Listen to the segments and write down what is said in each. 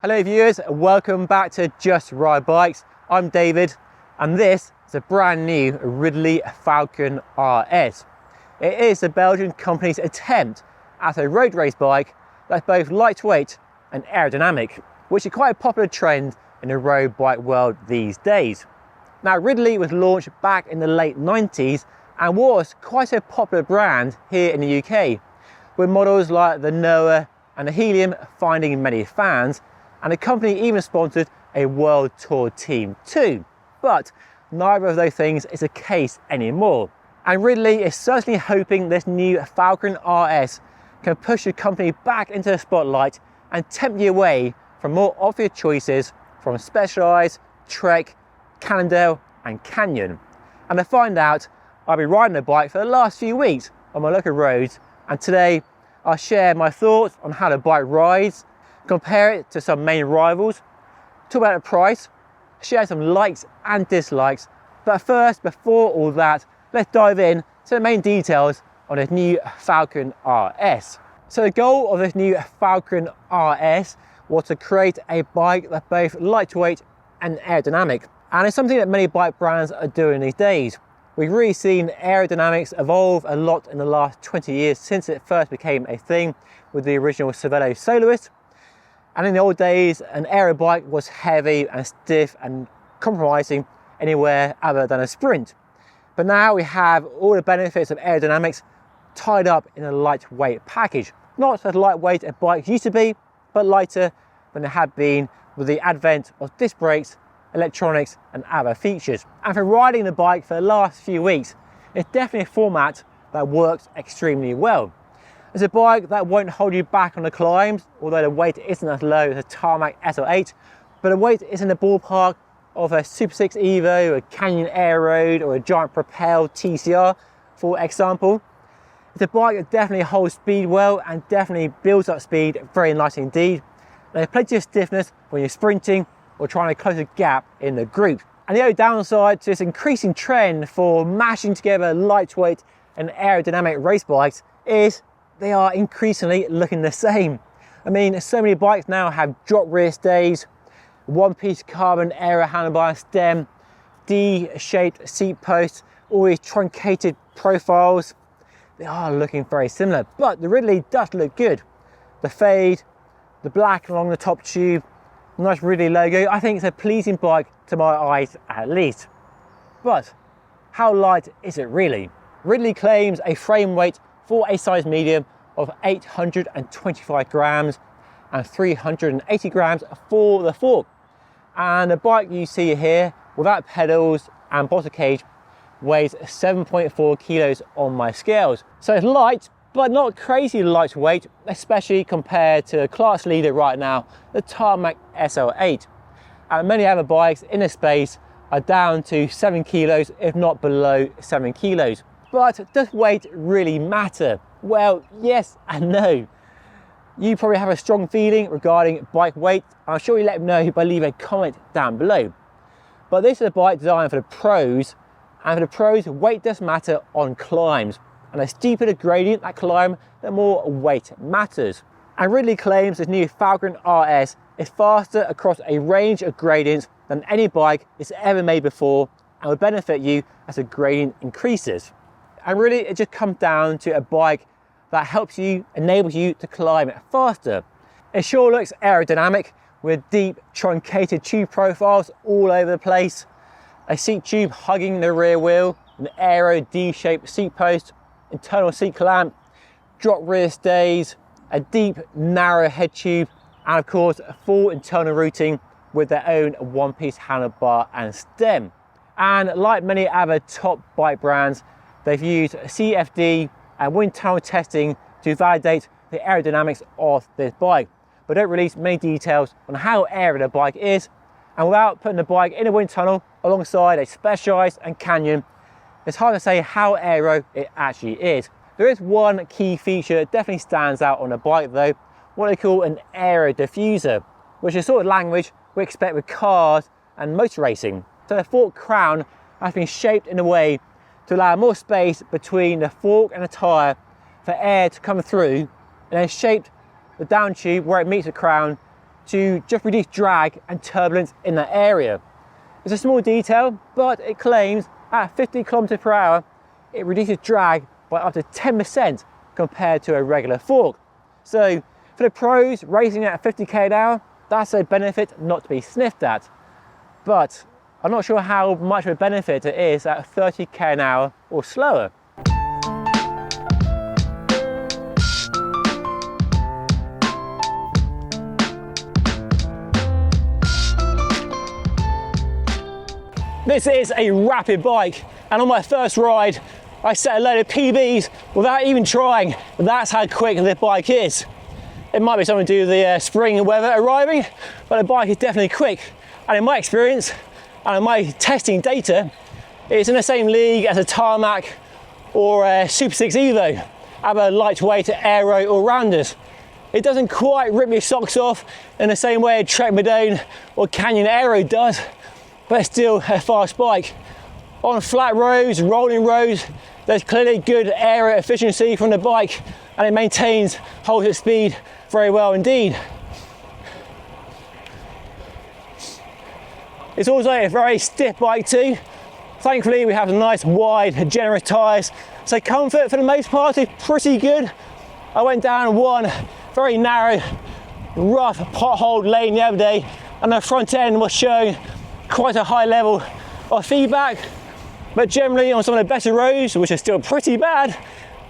Hello viewers, welcome back to Just Ride Bikes. I'm David and this is a brand new Ridley Falcn RS. It is the Belgian company's attempt at a road race bike that's both lightweight and aerodynamic, which is quite a popular trend in the road bike world these days. Now Ridley was launched back in the late 90s and was quite a popular brand here in the UK, with models like the Noah and the Helium finding many fans, and the company even sponsored a world tour team too. But neither of those things is the case anymore. And Ridley is certainly hoping this new Falcn RS can push the company back into the spotlight and tempt you away from more obvious choices from Specialized, Trek, Cannondale and Canyon. And to find out, I've been riding the bike for the last few weeks on my local roads, and today I'll share my thoughts on how the bike rides, compare it to some main rivals, talk about the price, share some likes and dislikes. But first, before all that, let's dive in to the main details on this new Falcn RS. So the goal of this new Falcn RS was to create a bike that's both lightweight and aerodynamic. And it's something that many bike brands are doing these days. We've really seen aerodynamics evolve a lot in the last 20 years since it first became a thing with the original Cervelo Soloist. And in the old days, an aero bike was heavy and stiff and compromising anywhere other than a sprint. But now we have all the benefits of aerodynamics tied up in a lightweight package. Not as lightweight as bikes used to be, but lighter than they have been with the advent of disc brakes, electronics and other features. And for riding the bike for the last few weeks, it's definitely a format that works extremely well. It's a bike that won't hold you back on the climbs, although the weight isn't as low as a Tarmac SL8, but the weight is in the ballpark of a Super 6 Evo, a Canyon Aero or a Giant Propel TCR, for example. It's a bike that definitely holds speed well and definitely builds up speed very nicely indeed. There's plenty of stiffness when you're sprinting or trying to close a gap in the group. And the only downside to this increasing trend for mashing together lightweight and aerodynamic race bikes is they are increasingly looking the same. I mean, so many bikes now have drop rear stays, one-piece carbon Aero handlebar stem, D-shaped seat posts, all these truncated profiles. They are looking very similar, but the Ridley does look good. The fade, the black along the top tube, nice Ridley logo. I think it's a pleasing bike to my eyes at least. But how light is it really? Ridley claims a frame weight for a size medium of 825 grams and 380 grams for the fork. And the bike you see here, without pedals and bottle cage, weighs 7.4 kilos on my scales. So it's light, but not crazy lightweight, especially compared to the class leader right now, the Tarmac SL8. And many other bikes in the space are down to 7 kilos, if not below 7 kilos. But does weight really matter? Well, yes and no. You probably have a strong feeling regarding bike weight. I'm sure you let me know by leaving a comment down below. But this is a bike designed for the pros, and for the pros, weight does matter on climbs. And the steeper the gradient that climb, the more weight matters. And Ridley claims this new Falcn RS is faster across a range of gradients than any bike it's ever made before, and will benefit you as the gradient increases. And really, it just comes down to a bike that helps you, enables you to climb faster. It sure looks aerodynamic with deep truncated tube profiles all over the place, a seat tube hugging the rear wheel, an Aero D-shaped seat post, internal seat clamp, drop rear stays, a deep narrow head tube, and of course a full internal routing with their own one-piece handlebar and stem. And like many other top bike brands, they've used CFD and wind tunnel testing to validate the aerodynamics of this bike, but don't release many details on how aero the bike is. And without putting the bike in a wind tunnel alongside a Specialized and Canyon, it's hard to say how aero it actually is. There is one key feature that definitely stands out on the bike though, what they call an aero diffuser, which is sort of language we expect with cars and motor racing. So the fork crown has been shaped in a way to allow more space between the fork and the tyre for air to come through, and then shaped the down tube where it meets the crown to just reduce drag and turbulence in that area. It's a small detail, but it claims at 50 km/h, it reduces drag by up to 10% compared to a regular fork. So for the pros racing at 50 km/h, that's a benefit not to be sniffed at. But I'm not sure how much of a benefit it is at 30 km/h or slower. This is a rapid bike, and on my first ride, I set a load of PBs without even trying. That's how quick this bike is. It might be something to do with the spring weather arriving, but the bike is definitely quick. And in my experience, and in my testing data, it's in the same league as a Tarmac or a Super 6 Evo, other lightweight Aero all-rounders. It doesn't quite rip your socks off in the same way a Trek Madone or Canyon Aero does, but it's still a fast bike. On flat roads, rolling roads, there's clearly good aero efficiency from the bike, and it holds its speed very well indeed. It's also a very stiff bike too. Thankfully we have nice wide generous tyres, so comfort for the most part is pretty good. I went down one very narrow, rough potholed lane the other day, and the front end was showing quite a high level of feedback, but generally on some of the better roads, which are still pretty bad,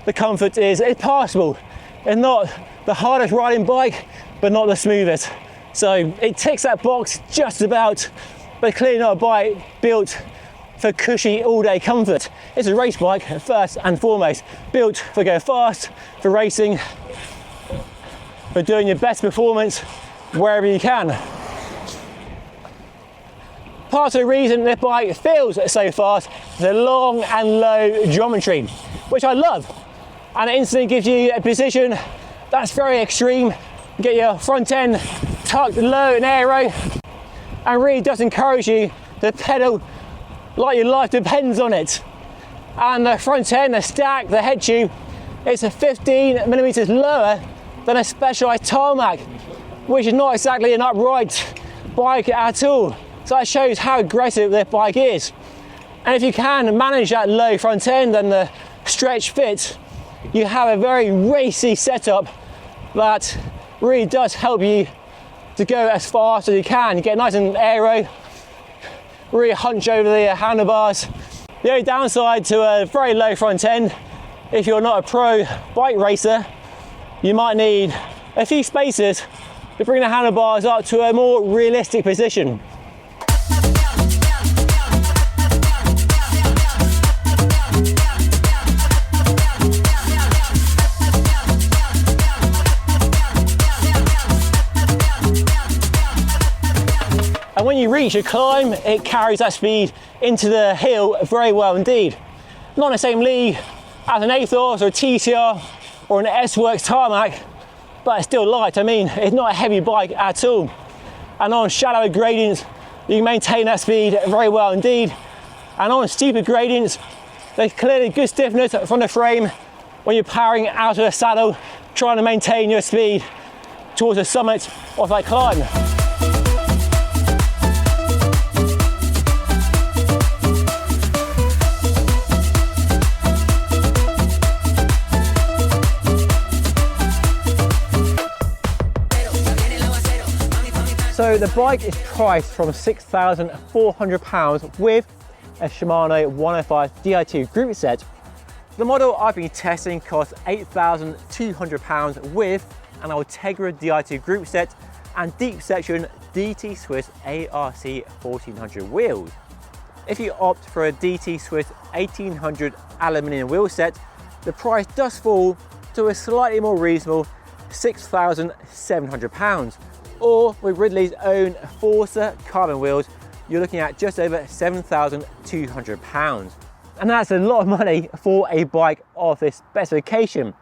the comfort is passable. It's not the hardest riding bike, but not the smoothest. So it ticks that box just about, but clearly not a bike built for cushy all-day comfort. It's a race bike first and foremost, built for go fast, for racing, for doing your best performance wherever you can. Part of the reason this bike feels so fast is the long and low geometry, which I love. And it instantly gives you a position that's very extreme. You get your front end tucked low in aero, and really does encourage you to pedal like your life depends on it. And the front end, the stack, the head tube, it's a 15 millimeters lower than a Specialized Tarmac, which is not exactly an upright bike at all. So that shows how aggressive this bike is. And if you can manage that low front end and the stretch fit, you have a very racy setup that really does help you to go as fast as you can. You get nice and aero, really hunch over the handlebars. The only downside to a very low front end, if you're not a pro bike racer, you might need a few spaces to bring the handlebars up to a more realistic position. And when you reach a climb, it carries that speed into the hill very well indeed. Not in the same league as an Athos or a TCR or an S-Works Tarmac, but it's still light. I mean, it's not a heavy bike at all. And on shallow gradients, you can maintain that speed very well indeed. And on steeper gradients, there's clearly good stiffness from the frame when you're powering out of the saddle, trying to maintain your speed towards the summit of that climb. So the bike is priced from £6,400 with a Shimano 105 Di2 group set. The model I've been testing costs £8,200 with an Ultegra Di2 group set and deep section DT Swiss ARC 1400 wheels. If you opt for a DT Swiss 1800 aluminium wheel set, the price does fall to a slightly more reasonable £6,700. Or with Ridley's own Forza carbon wheels, you're looking at just over £7,200. And that's a lot of money for a bike of this specification.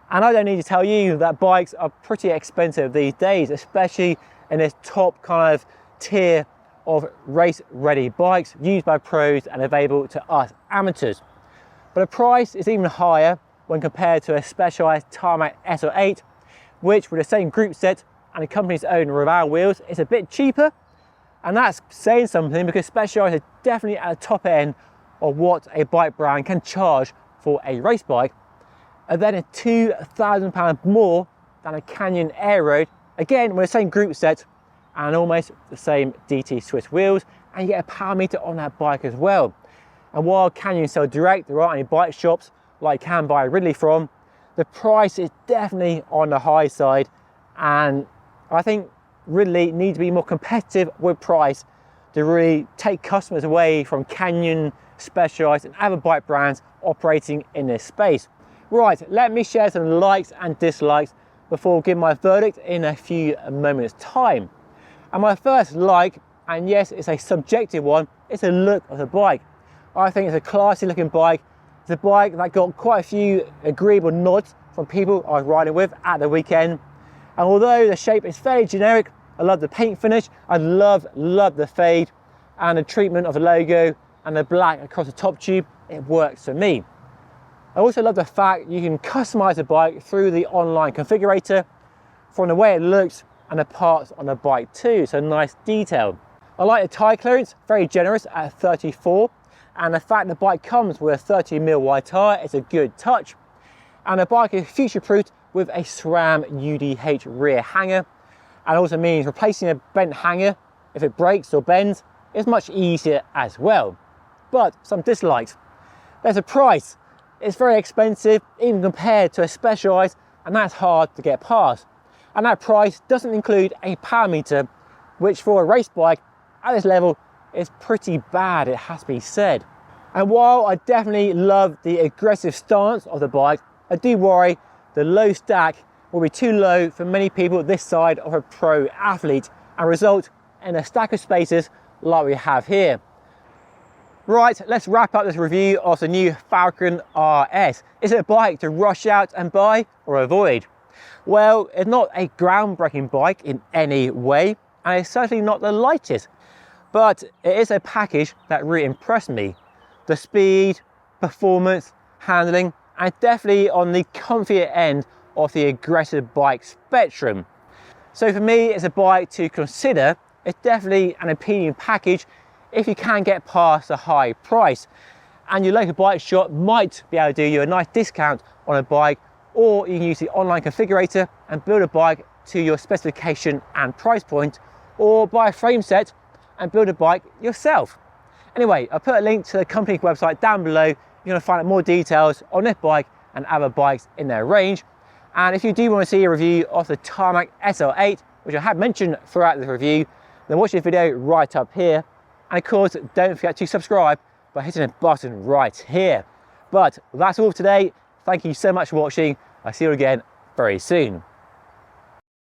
And I don't need to tell you that bikes are pretty expensive these days, especially in this top kind of tier of race-ready bikes used by pros and available to us amateurs. But the price is even higher when compared to a Specialized Tarmac S or 8, which with the same group set and the company's own Ridley wheels, it's a bit cheaper. And that's saying something, because Specialized are definitely at the top end of what a bike brand can charge for a race bike. And then it's £2,000 more than a Canyon Aero, again with the same group set and almost the same DT Swiss wheels, and you get a power meter on that bike as well. And while Canyon sell direct, there aren't any bike shops like you can buy Ridley from, the price is definitely on the high side, and I think Ridley need to be more competitive with price to really take customers away from Canyon, Specialized and other bike brands operating in this space. Right, let me share some likes and dislikes before giving my verdict in a few moments time. And my first like, and yes, it's a subjective one, it's the look of the bike. I think it's a classy looking bike. It's a bike that got quite a few agreeable nods from people I was riding with at the weekend. And although the shape is fairly generic, I love the paint finish, I love the fade and the treatment of the logo and the black across the top tube, it works for me. I also love the fact you can customize the bike through the online configurator, from the way it looks and the parts on the bike too, so nice detail. I like the tyre clearance, very generous at 34, and the fact the bike comes with a 30mm wide tyre is a good touch. And the bike is future-proofed with a SRAM UDH rear hanger, and also means replacing a bent hanger if it breaks or bends is much easier as well. But some dislikes. There's a price. It's very expensive, even compared to a Specialized, and that's hard to get past. And that price doesn't include a power meter, which for a race bike at this level is pretty bad, it has to be said. And while I definitely love the aggressive stance of the bike, I do worry the low stack will be too low for many people this side of a pro athlete and result in a stack of spaces like we have here. Right, let's wrap up this review of the new Falcn RS. Is it a bike to rush out and buy or avoid? Well, it's not a groundbreaking bike in any way, and it's certainly not the lightest, but it is a package that really impressed me. The speed, performance, handling, and definitely on the comfier end of the aggressive bike spectrum. So for me, it's a bike to consider. It's definitely an appealing package if you can get past a high price, and your local bike shop might be able to do you a nice discount on a bike, or you can use the online configurator and build a bike to your specification and price point, or buy a frame set and build a bike yourself. Anyway, I'll put a link to the company website down below. You're going to find out more details on this bike and other bikes in their range. And if you do want to see a review of the Tarmac SL8, which I have mentioned throughout the review, then watch this video right up here. And of course, don't forget to subscribe by hitting the button right here. But that's all for today. Thank you so much for watching. I'll see you again very soon.